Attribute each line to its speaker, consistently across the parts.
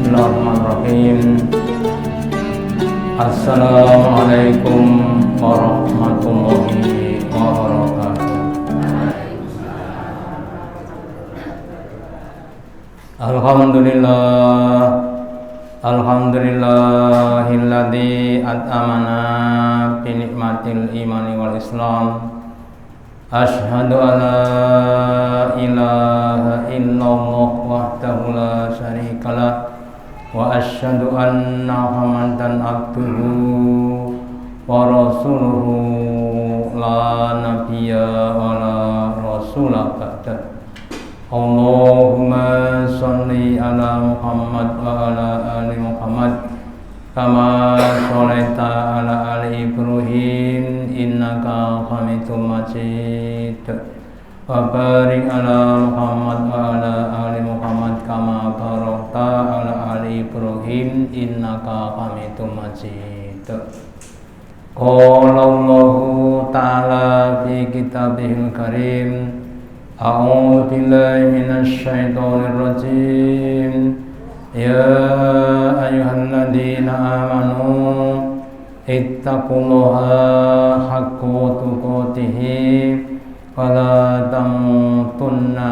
Speaker 1: Bismillahirrahmanirrahim. Assalamualaikum warahmatullahi wabarakatuh. Alhamdulillahilladzi at'amana bi nikmatil imani wal islam. Asyhadu an la ilaha illallah wahdahu la syarikalah wa asyhadu anna Muhammadan abduhu wa rasuluhu la nabiyya wa la rasula ba'da. Allahumma sholli ala Muhammad wa ala ali Muhammad kama sholaita ala ali Ibrahim innaka Hamidum Majid. Wa barik ala Muhammad wa ala ali Muhammad kama barakta ala ali Ibrahim innaka Hamidum Majid. Qala Allahu ta'ala fi kitabihil karim. A'udzu billahi minasy syaithanir rajim. Ya ayyuhalladzina amanu ittaqullaha haqqa tuqatih wa la tamutunna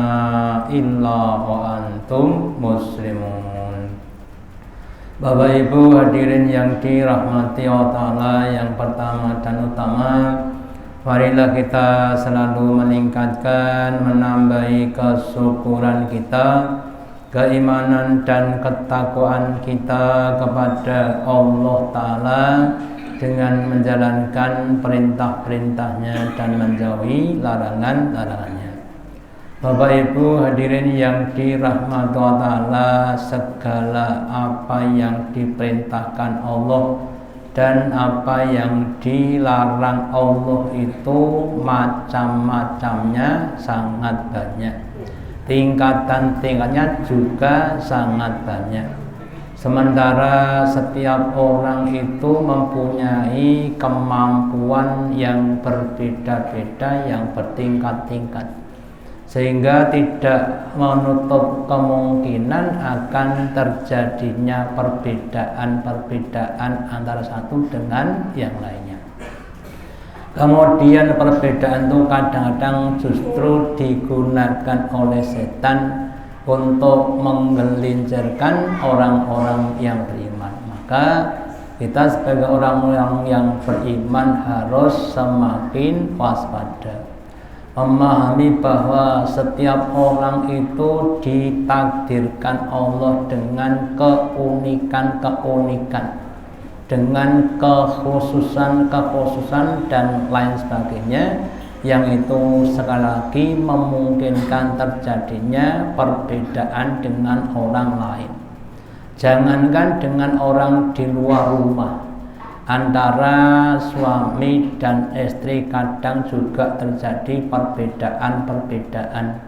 Speaker 1: illa wa antum muslimun. Bapak Ibu hadirin yang dirahmati Allah Ta'ala, yang pertama dan utama, marilah kita selalu meningkatkan, menambahi kesyukuran kita, keimanan dan ketakwaan kita kepada Allah Ta'ala dengan menjalankan perintah-perintahnya dan menjauhi larangan-larangannya. Bapak Ibu hadirin yang dirahmati Allah Ta'ala, segala apa yang diperintahkan Allah dan apa yang dilarang Allah itu macam-macamnya sangat banyak. Tingkatan-tingkatnya juga sangat banyak. Sementara setiap orang itu mempunyai kemampuan yang berbeda-beda, yang bertingkat-tingkat, sehingga tidak menutup kemungkinan akan terjadinya perbedaan-perbedaan antara satu dengan yang lainnya. Kemudian perbedaan itu kadang-kadang justru digunakan oleh setan untuk menggelincirkan orang-orang yang beriman. Maka kita sebagai orang-orang yang beriman harus semakin waspada, memahami bahwa setiap orang itu ditakdirkan Allah dengan keunikan-keunikan, dengan kekhususan dan lain sebagainya, yang itu sekali lagi memungkinkan terjadinya perbedaan dengan orang lain. Jangankan dengan orang di luar rumah, antara suami dan istri kadang juga terjadi perbedaan-perbedaan.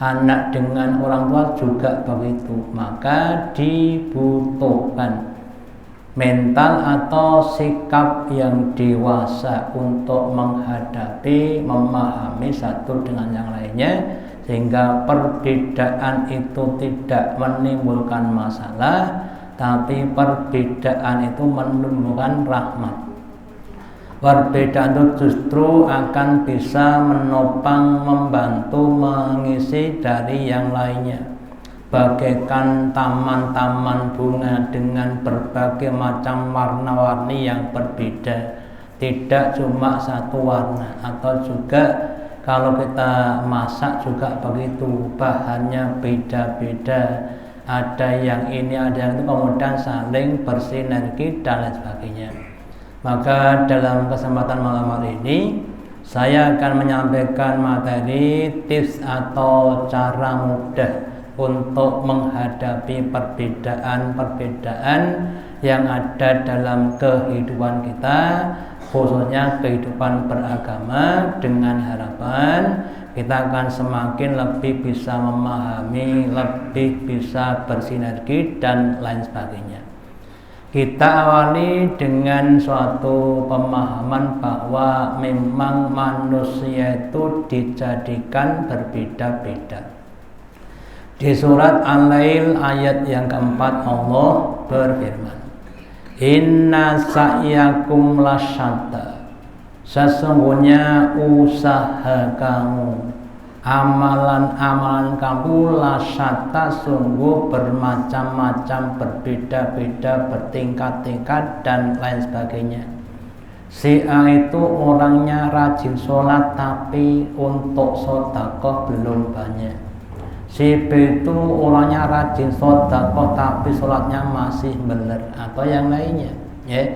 Speaker 1: Anak dengan orang tua juga begitu. Maka dibutuhkan mental atau sikap yang dewasa untuk menghadapi, memahami satu dengan yang lainnya, sehingga perbedaan itu tidak menimbulkan masalah, tapi perbedaan itu menimbulkan rahmat. Perbedaan itu justru akan bisa menopang, membantu, mengisi dari yang lainnya. Bagaikan taman-taman bunga dengan berbagai macam warna-warni yang berbeda, tidak cuma satu warna. Atau juga kalau kita masak juga begitu, bahannya beda-beda, ada yang ini, ada yang itu, kemudian saling bersinergi dan lain sebagainya. Maka dalam kesempatan malam hari ini saya akan menyampaikan materi tips atau cara mudah untuk menghadapi perbedaan-perbedaan yang ada dalam kehidupan kita, khususnya kehidupan beragama, dengan harapan kita akan semakin lebih bisa memahami, lebih bisa bersinergi dan lain sebagainya. Kita awali dengan suatu pemahaman bahwa memang manusia itu dijadikan berbeda-beda. Di surat Al-Lail ayat yang keempat Allah berfirman, Inna sa'yakum lasyatta, sesungguhnya usaha kamu, amalan-amalan kamu lasyatta, sungguh bermacam-macam, berbeda-beda, bertingkat-tingkat dan lain sebagainya. Si A itu orangnya rajin sholat tapi untuk sedekah belum banyak. Si B itu orangnya rajin sedekah tapi sholatnya masih benar, atau yang lainnya, ya.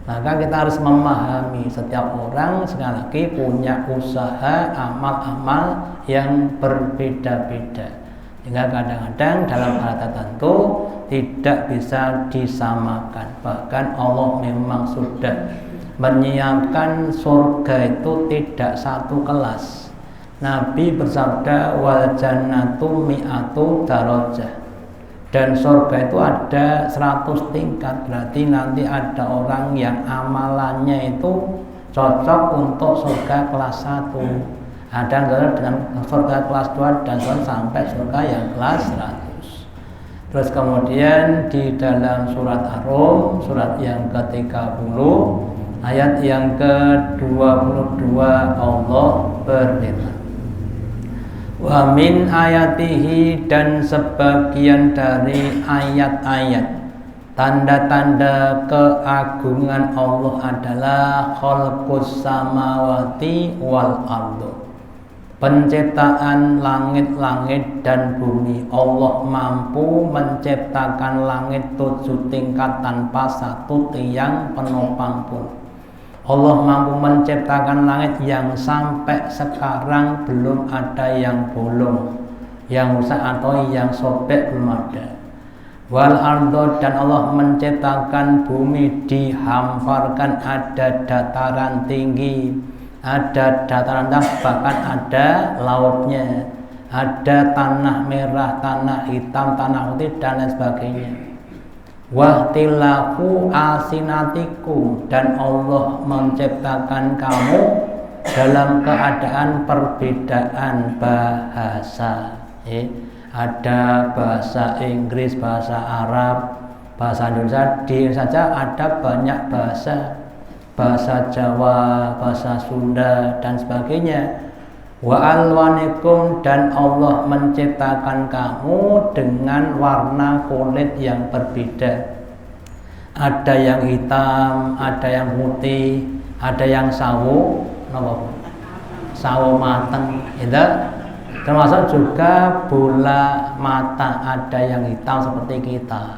Speaker 1: Maka kita harus memahami setiap orang sekali lagi punya usaha amal-amal yang berbeda-beda, sehingga kadang-kadang dalam hal tertentu tidak bisa disamakan. Bahkan Allah memang sudah menyiapkan surga itu tidak satu kelas. Nabi bersabda, wal jannatu mi'atu darajah, dan surga itu ada 100 tingkat. Berarti nanti ada orang yang amalannya itu cocok untuk surga kelas 1, ada dengan surga kelas 2, dan sampai surga yang kelas 100. Terus kemudian di dalam surat Ar-Rum, surat yang ke-30 ayat yang ke-22 Allah berfirman, wa min ayatihi, dan sebagian dari ayat-ayat tanda-tanda keagungan Allah adalah khalqus samawati wal ardu, penciptaan langit-langit dan bumi. Allah mampu menciptakan langit 7 tingkat tanpa satu tiang penopang pun. Allah mampu menciptakan langit yang sampai sekarang belum ada yang bolong, yang rusak atau yang sobek, belum ada. Wal ardo, dan Allah menciptakan bumi dihamparkan, ada dataran tinggi, ada dataran rendah, bahkan ada lautnya, ada tanah merah, tanah hitam, tanah putih, dan lain sebagainya. Wahtilafu alsinatikum, dan Allah menciptakan kamu dalam keadaan perbedaan bahasa. Ada bahasa Inggris, bahasa Arab, bahasa Indonesia. Di saja ada banyak bahasa, bahasa Jawa, bahasa Sunda, dan sebagainya. Wa alwanikum, dan Allah menciptakan kamu dengan warna kulit yang berbeda. Ada yang hitam, ada yang putih, ada yang sawo, sawo mateng, itu. Termasuk juga bola mata, ada yang hitam seperti kita,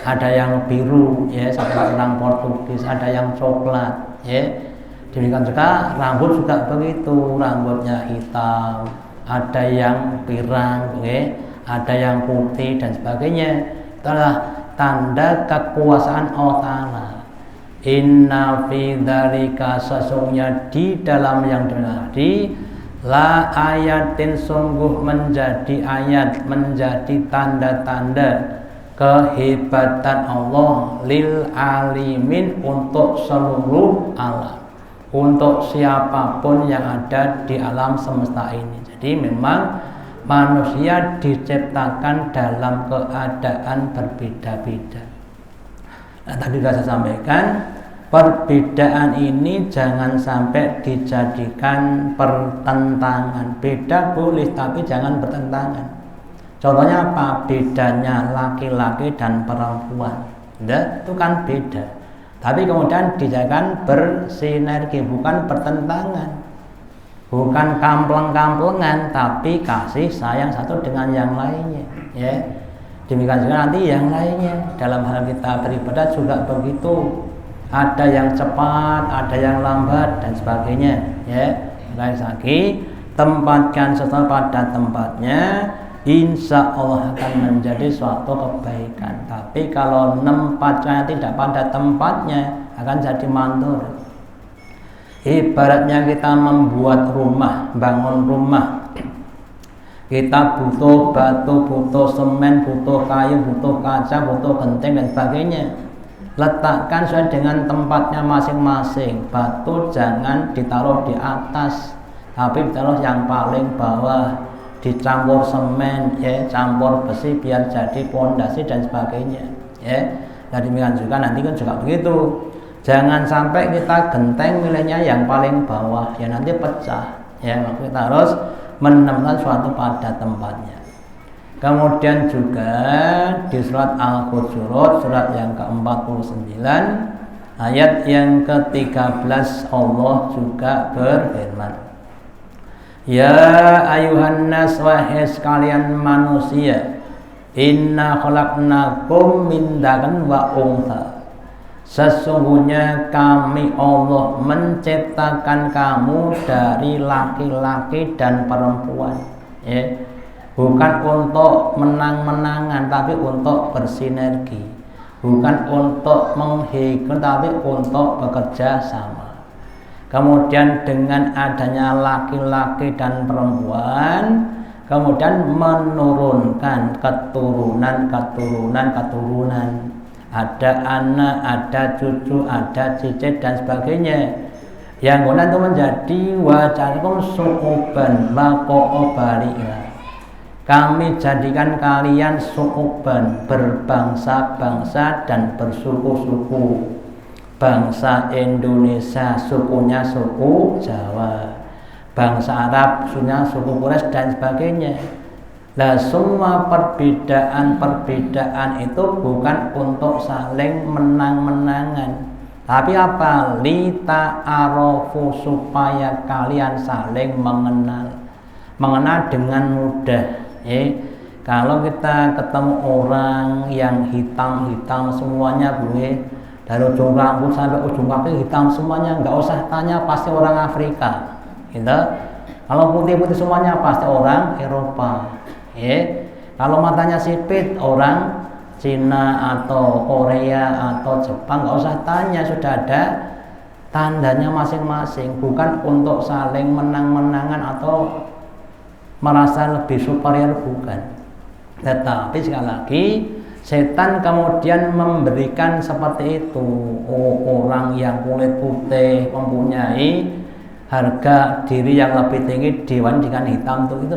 Speaker 1: ada yang biru, ya, seperti orang Portugis, ada yang coklat, ya. Demikian juga rambut juga begitu, rambutnya hitam, ada yang pirang, ya, ada yang putih, dan sebagainya. Itulah tanda kekuasaan Allah Ta'ala. Inna fi dzalika, sesungguhnya di dalam yang tadi, la ayatin, sungguh menjadi ayat, menjadi tanda-tanda kehebatan Allah, lil alimin, untuk seluruh alam, untuk siapapun yang ada di alam semesta ini. Jadi memang manusia diciptakan dalam keadaan berbeda-beda. Nah, tadi sudah saya sampaikan, perbedaan ini jangan sampai dijadikan pertentangan. Beda boleh, tapi jangan bertentangan. Contohnya apa? Bedanya laki-laki dan perempuan, itu kan beda, tapi kemudian dijadikan bersinergi, bukan bertentangan, bukan kampleng-kamplengan, tapi kasih sayang satu dengan yang lainnya, ya. Demikian juga nanti yang lainnya dalam hal kita beribadah juga begitu. Ada yang cepat, ada yang lambat, dan sebagainya, ya. Lagi tempatkan sesuatu pada tempatnya, insya Allah akan menjadi suatu kebaikan. Tapi kalau tempatnya tidak pada tempatnya, akan jadi mandur. Ibaratnya kita membuat rumah, bangun rumah, kita butuh batu, butuh semen, butuh kayu, butuh kaca, butuh genteng, dan sebagainya. Letakkan sesuai dengan tempatnya masing-masing. Batu jangan ditaruh di atas, tapi ditaruh yang paling bawah. dicampur semen, ya, campur besi biar jadi pondasi dan sebagainya, ya. Nah demikian juga nanti kan juga begitu. Jangan sampai kita genteng milihnya yang paling bawah, ya nanti pecah, ya. Maka kita harus menemukan suatu pada tempatnya. Kemudian juga di surat Al-Hujurat surat yang ke-49 ayat yang ke-13 Allah juga berfirman, ya ayuhan nas, wahai sekalian manusia, inna khalaqnakum min dzakarin wa untha, sesungguhnya kami Allah menciptakan kamu dari laki-laki dan perempuan, ya. Bukan untuk menang-menangan tapi untuk bersinergi, bukan untuk menghibur tapi untuk bekerja sama. Kemudian dengan adanya laki-laki dan perempuan, kemudian menurunkan keturunan. Ada anak, ada cucu, ada cicit dan sebagainya. Yang kemudian itu menjadi wajahkum su'uban maqo'obari'ah. Kami jadikan kalian su'uban, berbangsa-bangsa dan bersuku-suku. Bangsa Indonesia sukunya suku Jawa, bangsa Arab sukunya suku Quraisy dan sebagainya. Nah semua perbedaan itu bukan untuk saling menang-menangan, tapi apa? Lita arofu, supaya kalian saling mengenal dengan mudah, ya. Kalau kita ketemu orang yang hitam semuanya, boleh dari ujung rambut sampai ujung kaki hitam semuanya, nggak usah tanya, pasti orang Afrika, gitu. Kalau putih-putih semuanya pasti orang Eropa, ya. Kalau matanya sipit orang Cina atau Korea atau Jepang, nggak usah tanya, sudah ada tandanya masing-masing. Bukan untuk saling menang-menangan atau merasa lebih superior, bukan. Tetapi sekali lagi setan kemudian memberikan seperti itu. Orang yang kulit putih mempunyai harga diri yang lebih tinggi dibandingkan hitam itu,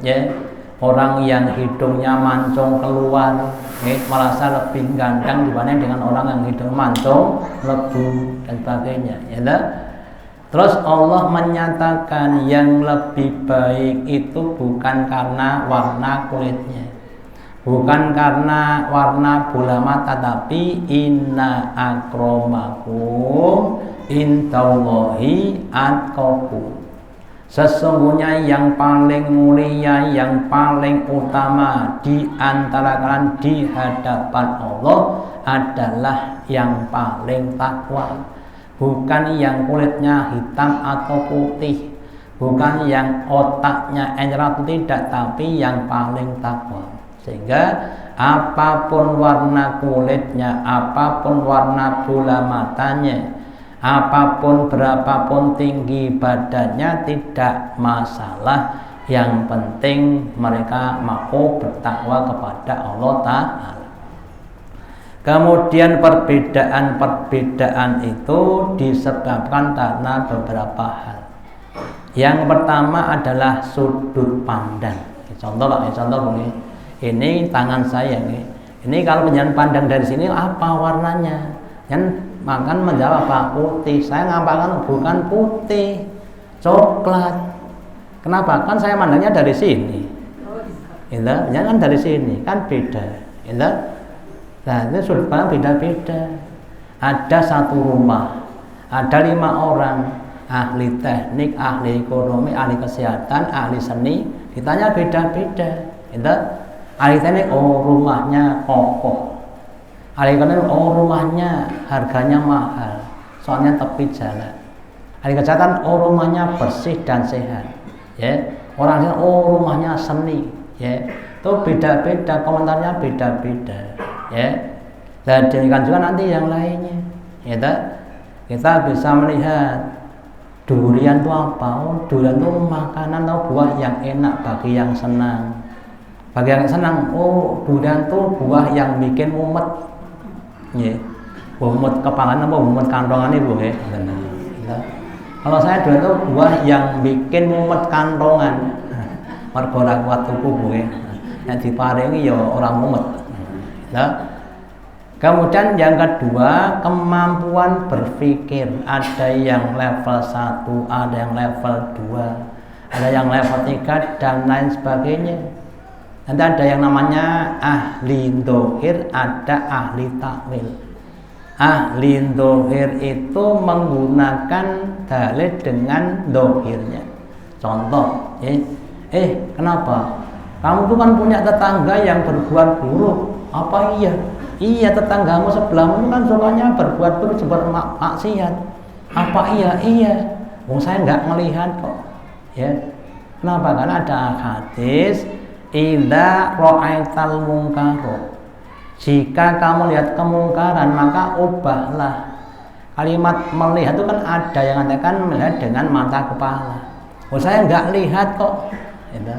Speaker 1: ya. Orang yang hidungnya mancung keluar, ya, merasa lebih ganteng dibanding dengan orang yang hidung mancung lebu dan sebagainya, ya. Terus Allah menyatakan yang lebih baik itu bukan karena warna kulitnya, bukan karena warna bola mata, tapi inna akramakum indallahi atqakum. Sesungguhnya yang paling mulia, yang paling utama di antara kalian di hadapan Allah adalah yang paling takwa. Bukan yang kulitnya hitam atau putih, bukan yang otaknya enyrat, tidak, tapi yang paling takwa. Sehingga apapun warna kulitnya, apapun warna bola matanya, apapun berapapun tinggi badannya, tidak masalah. Yang penting mereka mau bertakwa kepada Allah Ta'ala. Kemudian perbedaan-perbedaan itu disebabkan karena beberapa hal. Yang pertama adalah sudut pandang. Contoh Pak, contoh begini. Ini tangan saya nih. Ini kalau penjelasan pandang dari sini apa warnanya? Yang makan menjawab Pak, putih. Saya ngampakkan bukan putih, coklat. Kenapa? Kan saya mandangnya dari sini. Jangan dari sini, kan beda. Nah, itu sudut pandang beda-beda. Ada satu rumah, ada 5 orang, ahli teknik, ahli ekonomi, ahli kesehatan, ahli seni, ditanya beda-beda. Ahli teknik, oh rumahnya kokoh. Ahli ekonomi, oh rumahnya harganya mahal, soalnya tepi jalan. Ahli kesehatan, oh rumahnya bersih dan sehat. Ya, orang lain, oh rumahnya seni. Ya, itu beda-beda, komentarnya beda-beda. Ya, dan demikian juga nanti yang lainnya, ya, kita bisa melihat durian itu apa. Oh, durian itu makanan atau buah yang enak bagi yang senang. Bagi yang senang, oh durian itu buah yang bikin mumet, ya, mumet kepalanya apa mumet kantongan ibu, ya. Kalau saya durian itu buah yang bikin mumet kantongan. mergo ora kuat tuku kowe. Nek diparingi ya ora mumet. Nah, kemudian yang kedua, kemampuan berpikir. Ada yang level 1, ada yang level 2, ada yang level 3 dan lain sebagainya. Nanti ada yang namanya ahli dohir, ada ahli takwil. Ahli dohir itu menggunakan dalil dengan dohirnya. Contoh, kenapa? Kamu tuh kan punya tetangga yang berbuat buruk. Apa iya? Iya, tetanggamu sebelahmu kan sukanya berbuat buruk, bermaksiat. Apa iya? Iya. Wong saya nggak melihat kok. Ya. Kenapa? Karena ada hadis, idza ra'aital munkar. Jika kamu lihat kemungkaran, maka ubahlah. Kalimat melihat itu kan ada yang mengatakan melihat dengan mata kepala. Oh, saya nggak lihat kok. Gitu.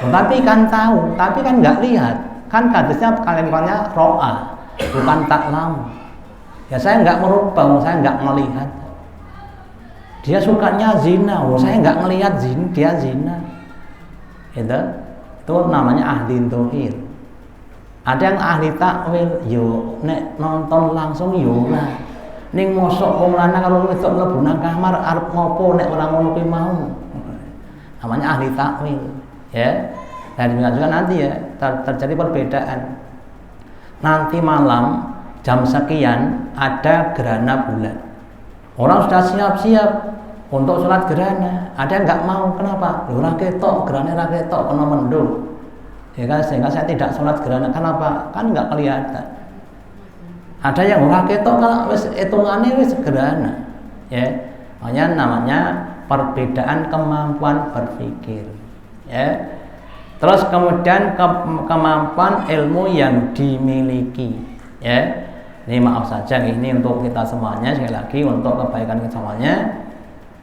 Speaker 1: Oh, tapi kan tahu, tapi kan nggak lihat. Kan hadisnya kalimatnya ro'a, bukan taklam. Ya saya nggak merubah, saya nggak melihat. Dia sukanya zina, saya nggak melihat dia zina. Itu namanya ahli dohir. Ada yang ahli takwil, yo nek nonton langsung yo lah. Ning mosok wong lanang karo wedok mlebu nang kamar arep ngopo nek ora ngono kuwi mau. Namanya ahli takwil, ya. Dan juga nanti ya terjadi perbedaan. Nanti malam jam sekian ada gerhana bulan. Orang sudah siap-siap untuk sholat gerhana, ada yang nggak mau. Kenapa? Ora ketok, gerhana ora ketok, kena mendung. Ya kan, sehingga saya tidak sholat gerhana. Kenapa? Kan nggak kelihatan. Ada yang ora ketok, kalau wis hitungannya wis gerhana. Ya, makanya namanya perbedaan kemampuan berpikir. Ya. Terus kemudian kemampuan ilmu yang dimiliki. Ya, ini maaf saja, ini untuk kita semuanya, sekali lagi untuk kebaikan kita semuanya.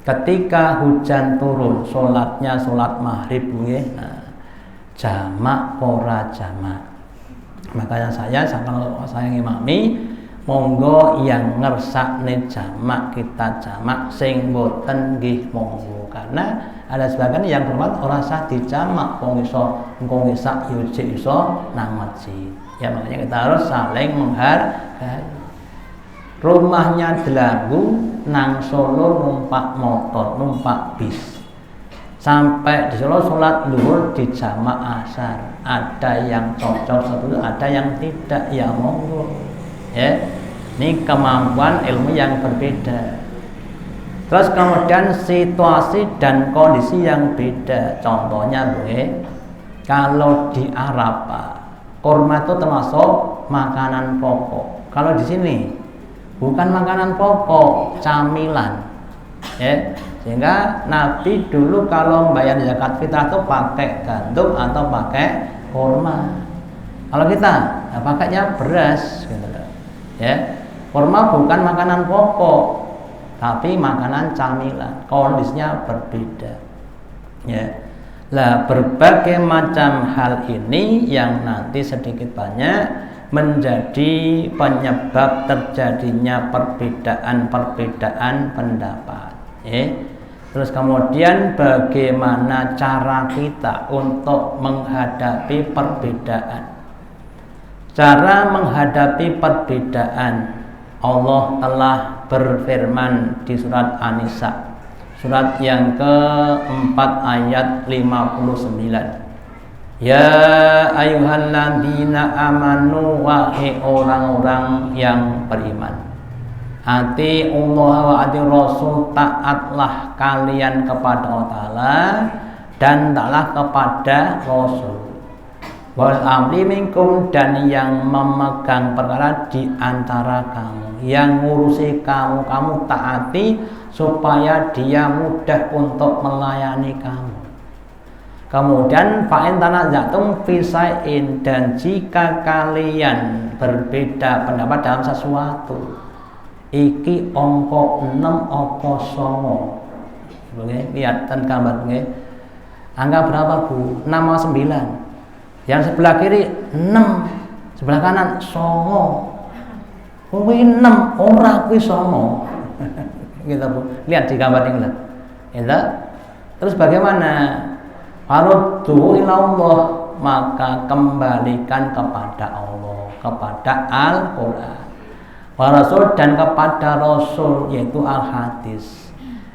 Speaker 1: Ketika hujan turun, sholatnya sholat maghrib, nah, jamak ora jamak. Makanya kalau saya ngimami, monggo yang ngersakne jamak kita jamak, sing boten nggih monggo. Karena ada sebagian yang bermat ora sah dijamak, wong iso engko ngisak yo iso nang masjid. Ya makanya kita harus saling menghargai. Rumahnya Delagu nang Solo numpak motor, numpak bis. Sampai di Solo sholat zuhur di jamak asar. Ada yang cocok satu, ada yang tidak, ya monggo. Ya. Ini kemampuan ilmu yang berbeda. Terus kemudian situasi dan kondisi yang beda. Contohnya kalau di Arab, kurma itu termasuk makanan pokok. Kalau di sini bukan makanan pokok, camilan. Ya, sehingga Nabi dulu kalau membayar zakat fitrah itu pakai gandum atau pakai kurma. Kalau kita pakainya beras, gitu. Ya, kurma bukan makanan pokok, tapi makanan camilan, kondisinya berbeda. Ya, lah berbagai macam hal ini yang nanti sedikit banyak menjadi penyebab terjadinya perbedaan pendapat. Ya. Terus kemudian bagaimana cara kita untuk menghadapi perbedaan? Cara menghadapi perbedaan, Allah telah berfirman di surat An-Nisa, surat yang keempat ayat 59. Ya ayyuhalladzina amanu, wahai orang-orang yang beriman, ati Allah wa ati Rasul, taatlah kalian kepada Allah Ta'ala dan taatlah kepada Rasul. Wal amri minkum, dan yang memegang perkara di antara kamu, yang ngurusi kamu taati supaya dia mudah untuk melayani kamu. Kemudian fa'in tanazatum fi syai'in, dan jika kalian berbeda pendapat dalam sesuatu, iki angka 6 apa 9. Lihat gambar nggih. Angka berapa, Bu? 6 atau 9? Yang sebelah kiri 6, sebelah kanan 9. Kuwi 6, ora kuwi 9. Gitu, Bu. Lihat di gambar ini lah. Gitu. Terus bagaimana? Faruddu ilallah, maka kembalikan kepada Allah, kepada Al-Quran, wa Rasul, dan kepada Rasul, yaitu Al-Hadis.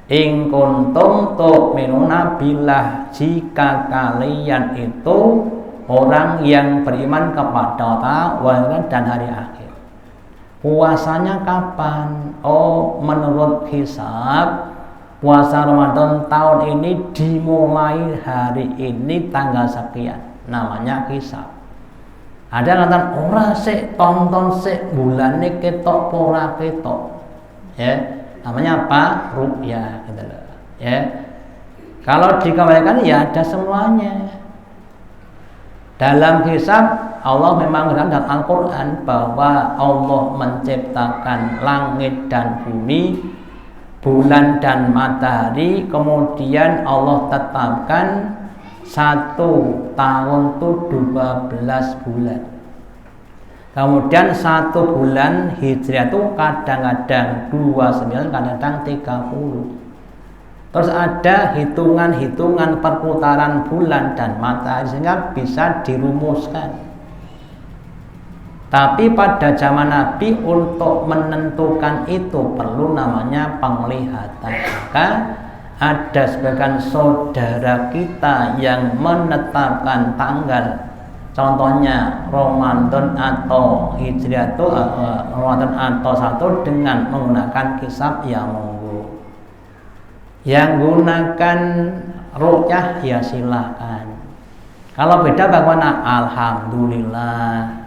Speaker 1: In kuntum tu'minuna billah, jika kalian itu orang yang beriman kepada Allah dan hari akhir. Puasanya kapan? Oh, menurut hisab, puasa Ramadan tahun ini dimulai hari ini tanggal sekian, namanya hisab. Ada yang katakan ora sik tonton sik bulane ketok ora ketok, ya namanya apa? Ru'yah, gitu loh, ya. Kalau dikembalikan ya ada semuanya. Dalam hisab Allah memang dalam Al-Quran bahwa Allah menciptakan langit dan bumi, bulan dan matahari, kemudian Allah tetapkan 1 tahun itu 12 bulan. Kemudian 1 bulan Hijriah itu kadang-kadang 29, kadang-kadang 30. Terus ada hitungan-hitungan perputaran bulan dan matahari sehingga bisa dirumuskan. Tapi pada zaman Nabi untuk menentukan itu perlu namanya penglihatan. Maka ada sebagian saudara kita yang menetapkan tanggal, contohnya Ramadan atau Hijriah itu Ramadan atau 1 dengan menggunakan hisab, ya monggo. Yang gunakan ruqyah ya silahkan. Kalau beda bagaimana? Alhamdulillah.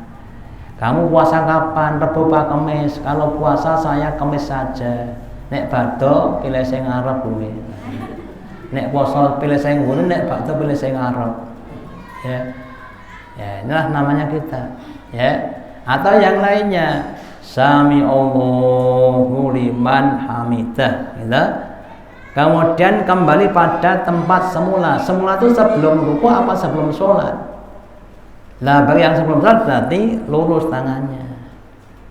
Speaker 1: Kamu puasa kapan? Rebo apa Kamis? Kalau puasa saya Kamis saja. Nek bado pilih sing ngarep kuwi. Nek puasa pilih sing ngene, nek bado pilih sing ngarep. Ya. Ya, inilah namanya kita. Ya. Atau yang lainnya, sami Allahu liman hamidah, gitu. Kemudian kembali pada tempat semula. Semula itu sebelum ruku apa sebelum sholat? Nah, bagi yang sebelum sholat berarti lurus tangannya.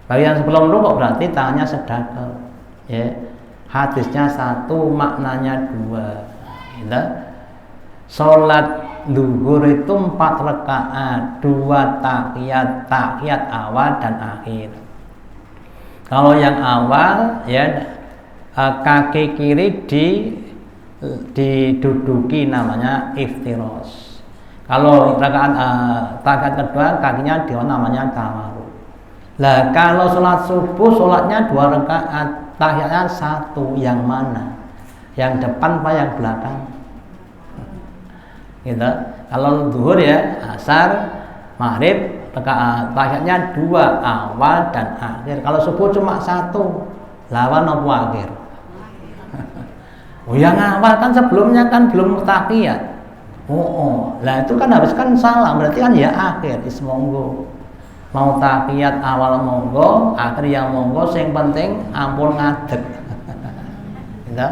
Speaker 1: Bagi yang sebelum ruku berarti tangannya sedekap. Ya. Hadisnya 1, maknanya 2. Gitu. Sholat zuhur itu 4 rakaat, 2 tahiyat, tahiyat awal dan akhir. Kalau yang awal ya, kaki kiri diduduki, namanya iftiros. Kalau rakaat kedua kakinya namanya tawarruk. Lah kalau sholat subuh sholatnya 2 rakaat, tahiyatnya 1, yang mana? Yang depan apa yang belakang? Gitu. Kalau zuhur ya asar, maghrib, tahiyatnya 2, awal dan akhir. Kalau subuh cuma 1, lawan apa akhir? Oh, yang awal kan sebelumnya kan belum tahiyat. Lah itu kan harus kan salah, berarti kan ya akhir is monggo. Mau tahiyat awal monggo, akhir yang monggo, sing penting ampun ngadeg. Gitu.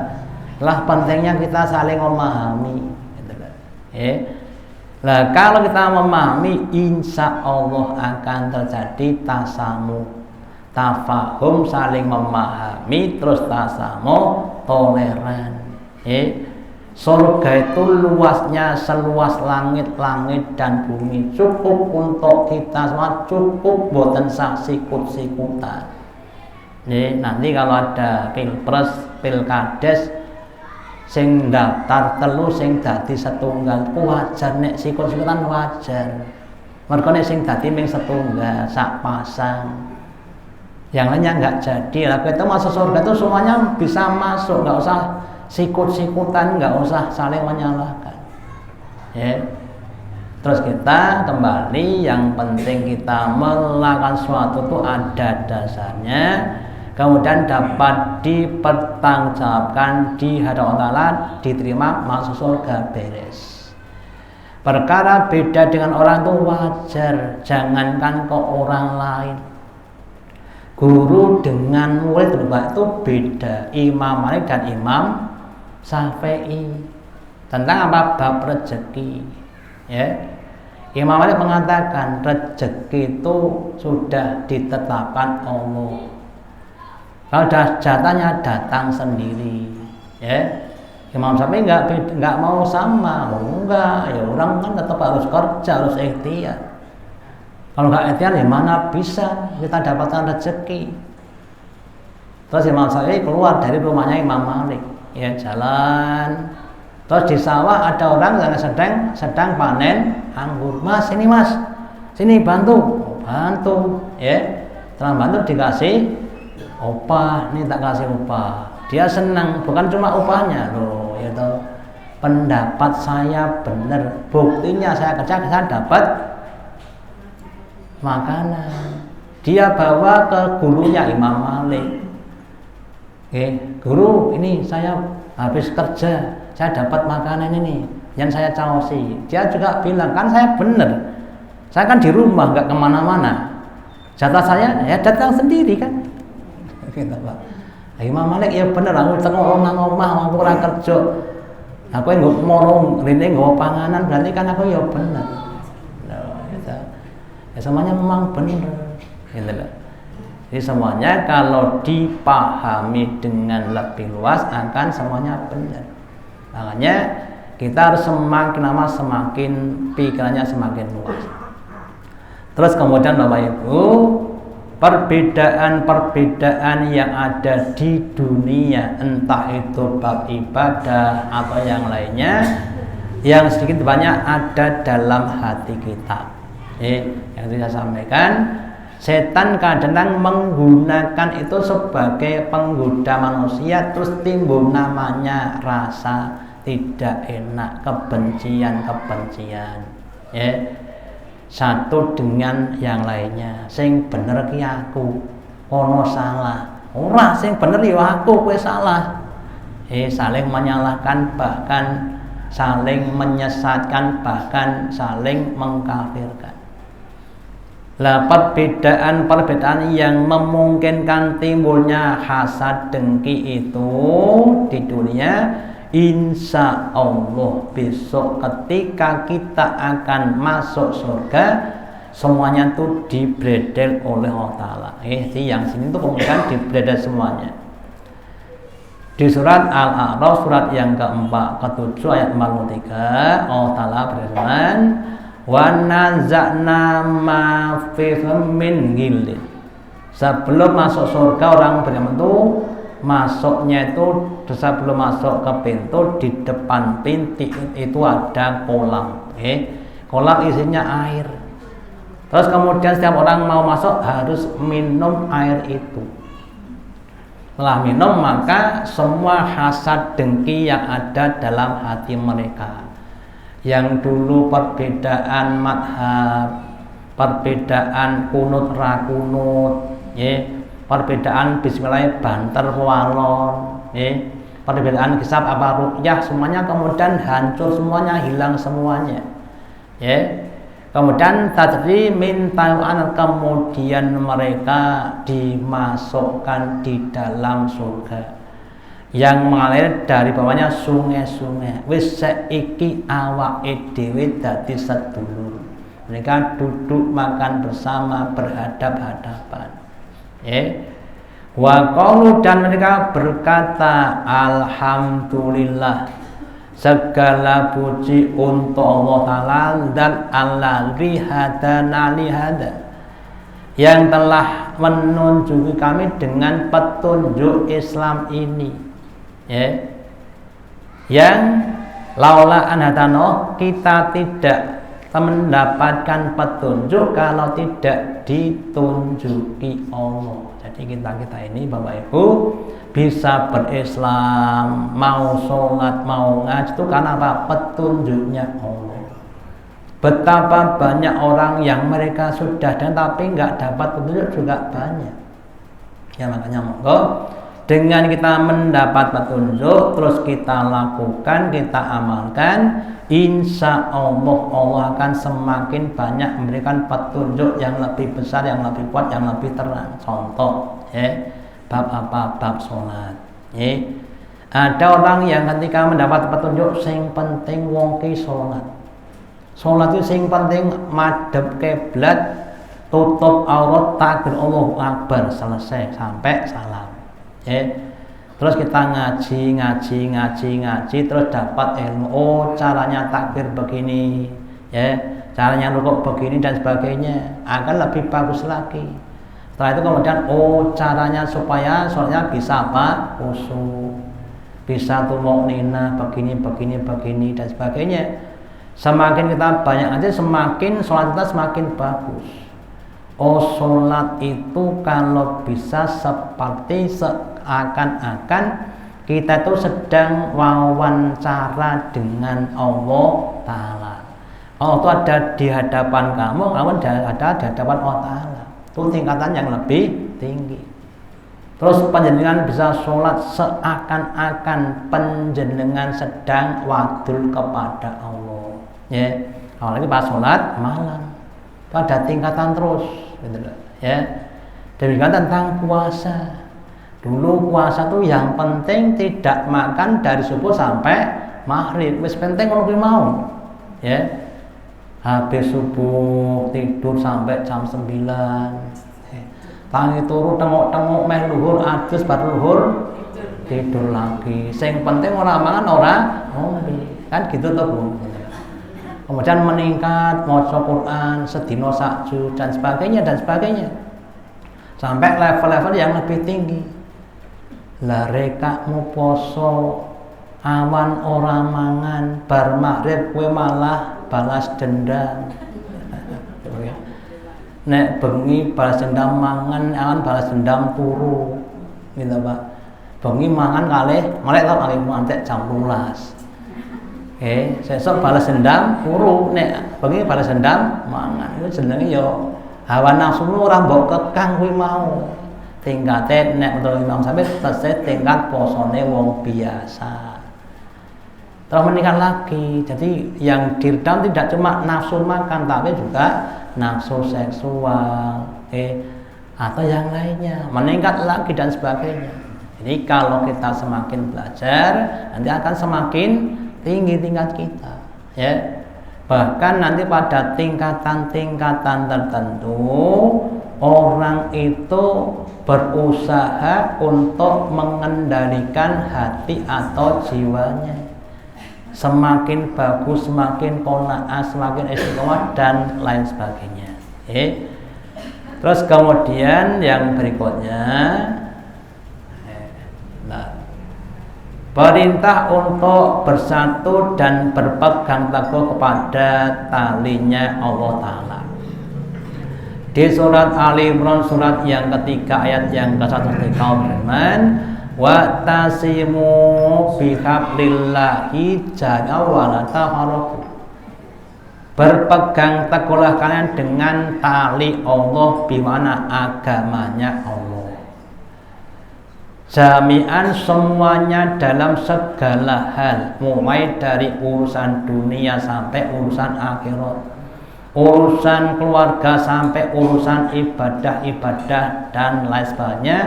Speaker 1: Lah pentingnya kita saling memahami. Gitu. Lah kalau kita memahami, insya Allah akan terjadi tasamu, tafahum, saling memahami, terus tasamu, toleran. Surga itu luasnya seluas langit-langit dan bumi, cukup untuk kita semua, cukup buatan saksi sikut-sikutan. Nanti kalau ada pilpres, pilkades, sing daftar telu sing dadi setunggal, wajar nek sikut-sikutan wajar. Mergo nek sing dadi ming setunggal sak pasang, yang lainnya nggak jadi. Lah kita masuk surga itu semuanya bisa masuk, nggak usah sikut-sikutan, nggak usah saling menyalahkan. Ya. Terus kita kembali, yang penting kita melakukan sesuatu itu ada dasarnya, kemudian dapat dipertanggungjawabkan di hadapan Allah, diterima, masuk surga, beres. Perkara beda dengan orang itu wajar, jangankan ke orang lain. Guru dengan murid itu beda. Imam Malik dan Imam Syafi'i tentang apa? Bab rezeki. Ya. Imam Malik mengatakan rezeki itu sudah ditetapkan Allah. Kalau jatahnya datang sendiri. Ya. Imam Syafi'i nggak mau sama, enggak, ya orang kan tetap harus kerja, harus ikhtiar. Kalau nggak ikhtiar, ya mana bisa kita dapatkan rezeki. Terus Imam Syafi'i keluar dari rumahnya Imam Malik, ya jalan. Terus di sawah ada orang yang sedang panen anggur. Mas, sini bantu, bantu, ya. Setelah bantu dikasih upah, ini tak kasih upah. Dia senang, bukan cuma upahnya loh. Itu pendapat saya benar, buktinya saya kerja saya dapat makanan. Dia bawa ke gurunya Imam Malik, guru, ini saya habis kerja, saya dapat makanan ini yang saya caosi. Dia juga bilang, kan saya benar, saya kan di rumah nggak kemana-mana, jatah saya ya datang sendiri kan. Gitu, Pak. Imam Malik ya bener, aku tengok nang omah, aku ora kerja. Aku nggak morong, rene nggak panganan, berarti kan aku ya bener. Ya semuanya memang bener. Gitu loh. Jadi semuanya kalau dipahami dengan lebih luas akan semuanya benar. Makanya kita harus semakin lama semakin pikirannya semakin luas. Terus kemudian Bapak Ibu, perbedaan-perbedaan yang ada di dunia, entah itu bab ibadah atau yang lainnya, yang sedikit banyak ada dalam hati kita. Yang saya sampaikan, setan kadang menggunakan itu sebagai penggoda manusia, terus timbul namanya rasa tidak enak, kebencian. Satu dengan yang lainnya, sing bener ki aku, ono salah, ora sing bener ya aku, kowe salah. Saling menyalahkan, bahkan saling menyesatkan, bahkan saling mengkafirkan. Lah perbedaan yang memungkinkan timbulnya hasad dengki itu di dunia, insya Allah besok ketika kita akan masuk surga, semuanya itu dibredel oleh Allah Ta'ala. Yang sini itu kemudian dibredel semuanya. Di surat Al-A'raf, surat yang ke-7 ayat 43, Allah Ta'ala berfirman, wa naza'na ma fi min ghillin. Sebelum masuk surga orang beriman itu masuknya itu sebelum masuk ke pintu, di depan pintu itu ada kolam. Kolam isinya air. Terus kemudian setiap orang mau masuk harus minum air itu. Setelah minum maka semua hasad dengki yang ada dalam hati mereka, yang dulu perbedaan madhab, perbedaan kunut rakunut, perbedaan bismillah banter walon, perbedaan kisah apa ruqyah, semuanya kemudian hancur semuanya, hilang semuanya. Kemudian tadri min ta'an, kemudian mereka dimasukkan di dalam surga yang mengalir dari bawahnya sungai-sungai. Wis saiki awake dhewe dadi sedulur. Mereka duduk makan bersama, berhadap-hadapan. Wa qalu, dan mereka berkata, alhamdulillah, segala puji untuk Allah Ta'ala dan allazi hadana li hada, yang telah menunjuki kami dengan petunjuk Islam ini, yang laula an hadana, kita tidak mendapatkan petunjuk kalau tidak ditunjuki Allah. Jadi kita ini Bapak Ibu bisa berislam, mau sholat, mau ngaji itu karena apa? Petunjuknya Allah. Betapa banyak orang yang mereka sudah dan tapi nggak dapat petunjuk juga banyak. Ya makanya monggo dengan kita mendapat petunjuk, terus kita lakukan, kita amalkan, insya Allah Allah akan semakin banyak memberikan petunjuk yang lebih besar, yang lebih kuat, yang lebih terang. Contoh, bab apa? Bab sholat. Ada orang yang ketika mendapat petunjuk, sing penting wong ki sholat. Sholat itu sing penting madhep kiblat, tutup aurat, takbir Allahu Akbar, selesai sampai salam. Terus kita ngaji terus dapat ilmu. Oh, caranya takbir begini, ya, caranya rukuk begini dan sebagainya, akan lebih bagus lagi. Setelah itu kemudian caranya supaya sholatnya bisa apa? Khusyuk, bisa tumaninah begini dan sebagainya. Semakin kita banyak ngaji, semakin sholat kita semakin bagus. Sholat itu kalau bisa seperti seakan-akan kita itu sedang wawancara dengan Allah Ta'ala. Allah itu ada di hadapan kamu ada di hadapan Allah Ta'ala. Itu tingkatan yang lebih tinggi. Terus panjenengan bisa sholat seakan-akan panjenengan sedang wadul kepada Allah. Ya, apalagi pas sholat malam. Itu ada tingkatan terus, gitu loh. Ya, demikian tentang puasa. Dulu puasa tuh yang penting tidak makan dari subuh sampai maghrib. Wis penting kalau mau. Ya, habis subuh tidur sampai jam 9. Tangi turu tengok-tengok meh luhur adus bar luhur tidur lagi. Sing penting ora mangan ora ngombe. Kan gitu tuh, Bu. Kemudian meningkat maca Quran sedina sak juz dan sebagainya sampai level-level yang lebih tinggi. Lah rekakmu poso awan ora mangan bar maghrib kowe malah balas dendam. Nek bengi balas dendam mangan awan balas dendam turu gitu Pak. Bengi mangan kalih melek ta kalih ngantek jam 12. Sesuk balas dendam turu, nek bengi balas dendam mangan. Itu jenenge yo hawa nafsu ora mbok kekang kuwi mau. Tingkate nek menurut Imam Syafi'i tesih tingkat posone wong biasa. Terus meningkat lagi. Jadi yang diredam tidak cuma nafsu makan tapi juga nafsu seksual, atau yang lainnya, meningkat lagi dan sebagainya. Jadi kalau kita semakin belajar, nanti akan semakin tinggi tingkat kita, ya. Bahkan nanti pada tingkatan-tingkatan tertentu orang itu berusaha untuk mengendalikan hati atau jiwanya. Semakin bagus, semakin qanaah, semakin istiqomah dan lain sebagainya. Terus kemudian yang berikutnya, perintah untuk bersatu dan berpegang teguh kepada talinya Allah Ta'ala. Di surat Ali Imran surat yang ketiga ayat yang ke-103 firman, wa tasimu bihablillahi jami'an wa la tafarraqu. Berpegang teguhlah kalian dengan tali Allah, bimana agamanya Allah. Jami'an semuanya dalam segala hal, mulai dari urusan dunia sampai urusan akhirat, urusan keluarga sampai urusan ibadah-ibadah dan lain sebagainya.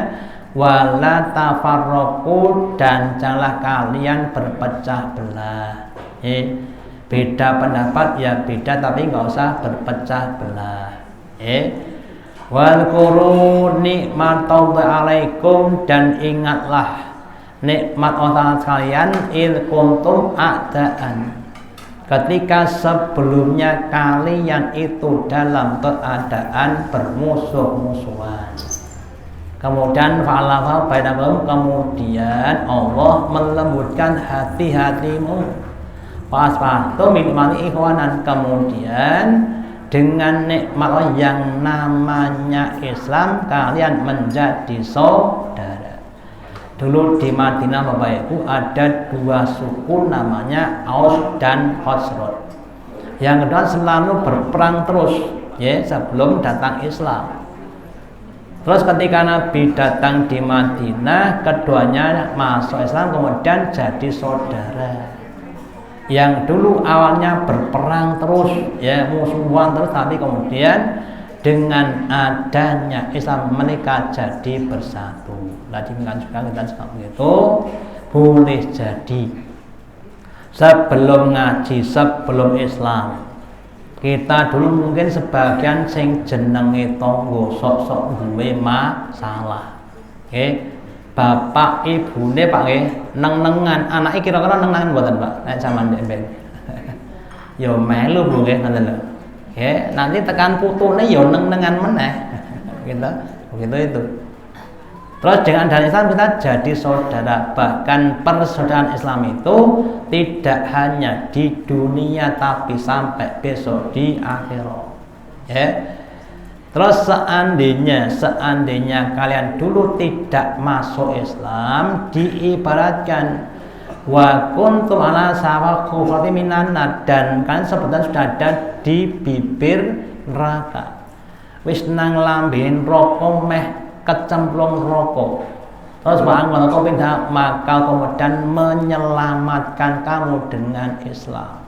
Speaker 1: Wala tafarraqu, dan janganlah kalian berpecah belah. Beda pendapat ya beda, tapi nggak usah berpecah belah. Wal quru nikmatallahi alaikum, dan ingatlah nikmat Allah sekalian, il kuntum a'daan, ketika sebelumnya kalian itu dalam keadaan bermusuh-musuhan. Kemudian fa'alafa bainakum, kemudian Allah melembutkan hati-hatimu. Fasfahtu min mani ikhwanan, kemudian dengan nikmat Allah yang namanya Islam kalian menjadi saudara. Dulu di Madinah Bapak Ibu ada dua suku namanya Aus dan Khazraj. Yang kedua selalu berperang terus, ya, sebelum datang Islam. Terus ketika Nabi datang di Madinah, keduanya masuk Islam, kemudian jadi saudara. Yang dulu awalnya berperang terus, ya, musuhan terus, tapi kemudian dengan adanya Islam mereka jadi bersatu. Tadi juga kita seperti itu, boleh jadi sebelum ngaji, sebelum Islam, kita dulu mungkin sebagian sing jenenge tonggo sok-sok duwe masalah. bapak ibune Pak nggih neng-nengan, anake kira-kira neng-nengan mboten Pak? Nek sampean ndek ya melu Bu nggih ngoten lho. Nggih, nanti tekan putune ya neng-nengan meneh. Gitu. Begitu itu. Terus dengan dalil Islam kita jadi saudara. Bahkan persaudaraan Islam itu tidak hanya di dunia tapi sampai besok di akhirat. Ya. Terus seandainya kalian dulu tidak masuk Islam, diibaratkan wa kuntum ala sawaqati minan nar, dan kalian sebetulnya sudah ada di bibir neraka. Wis nang lamben rokok meh kecemplung rokok. Terus maka kemudian menyelamatkan kamu dengan Islam.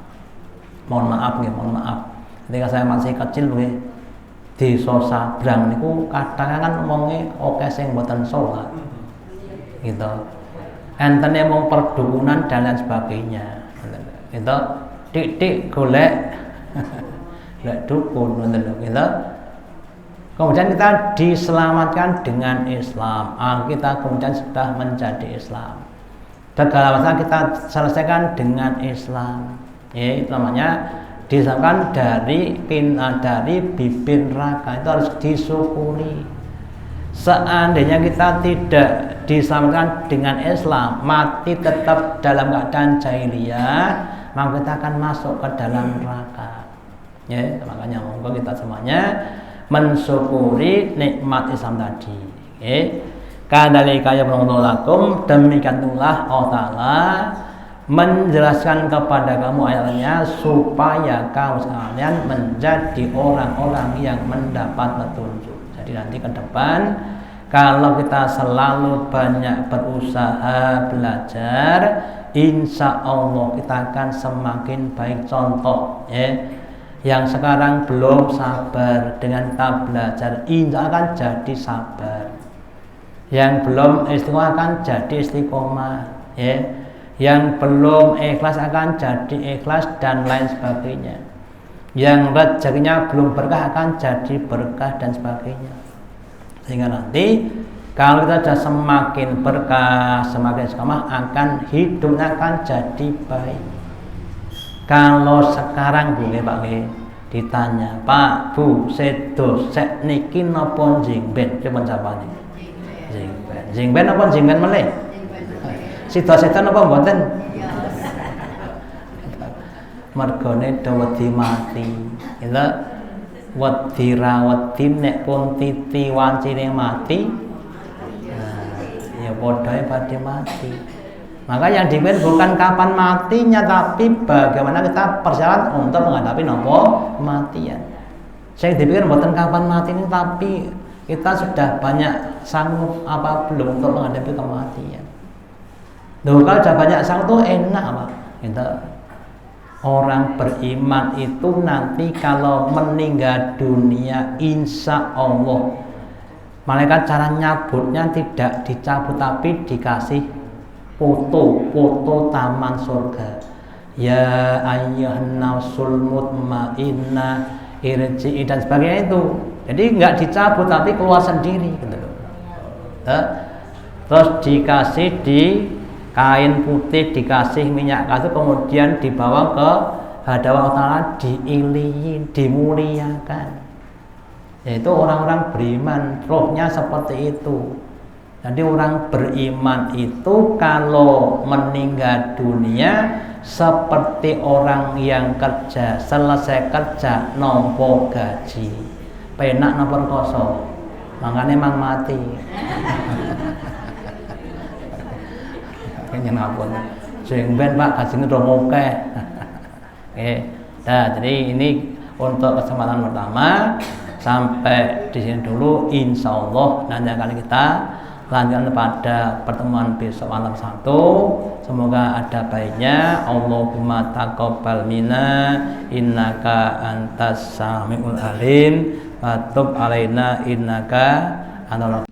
Speaker 1: Mohon maaf. Ketika saya masih kecil di Sabrang niku kadang kan ngomongnya oke sing mboten salat. Gitu. Entene mung perdukunan dan lain sebagainya. Gitu. Dik golek lek dukun ngoten lho, gitu. Kemudian kita diselamatkan dengan Islam. Kita kemudian sudah menjadi Islam. Segala masalah kita selesaikan dengan Islam. Ya, namanya diselamatkan dari bibir neraka. Itu harus disyukuri. Seandainya kita tidak diselamatkan dengan Islam, mati tetap dalam keadaan jahiliyah, maka kita akan masuk ke dalam neraka. Ya, makanya monggo kita semuanya mensyukuri nikmat Islam tadi. Kadzalika yablughullahu lakum, demikian itulah Allah Ta'ala menjelaskan kepada kamu ayatnya supaya kamu sekalian menjadi orang-orang yang mendapat petunjuk. Jadi nanti ke depan kalau kita selalu banyak berusaha belajar, insya Allah kita akan semakin baik. Contoh yang sekarang belum sabar, dengan kita belajar insya akan jadi sabar. Yang belum istiqomah akan jadi istiqomah, yang belum ikhlas akan jadi ikhlas dan lain sebagainya. Yang rezekinya belum berkah akan jadi berkah dan sebagainya. Sehingga nanti kalau kita sudah semakin berkah, semakin istiqomah, akan hidupnya akan jadi baik. Kalau sekarang Pak ditanya, Pak, Bu, sedo sek niki napa jingben? Coba jawabane. Jingben apa jingben meleh? Sida-sida napa mboten? Mergone wedi mati. Itu wedi rawedi nek pun titi wancine mati. Ya padha badhe mati. Maka yang dipikir bukan kapan matinya, tapi bagaimana kita persiapan untuk menghadapi kematian. Saya dipikir bukan kapan mati ini, tapi kita sudah banyak sanggup apa belum untuk menghadapi kematian. Kalau sudah banyak sanggup itu enak Pak. Kita orang beriman itu nanti kalau meninggal dunia, insya Allah malaikat cara nyabutnya tidak dicabut tapi dikasih foto taman surga. Ya ayyuhan nafsul mutmainnah irji'i dan sebagainya itu. Jadi nggak dicabut tapi keluar sendiri gitu loh. Terus dikasih di kain putih, dikasih minyak kayu, kemudian dibawa ke hadapan Allah Ta'ala, diiliin, dimuliakan. Yaitu orang-orang beriman, rohnya seperti itu. Jadi orang beriman itu kalau meninggal dunia seperti orang yang kerja, selesai kerja nompo gaji, penak nomor kosong, makanya emang mati. Kayaknya ngapun, sehingga Pak gajinya udah mokeh. Oke, jadi ini untuk kesempatan pertama sampai di sini dulu. Insya Allah nanti akan kita lanjutkan pada pertemuan besok malam 1. Semoga ada baiknya. Allahumma taqabbal minna innaka antas samiul alim wa tub alaina innaka antal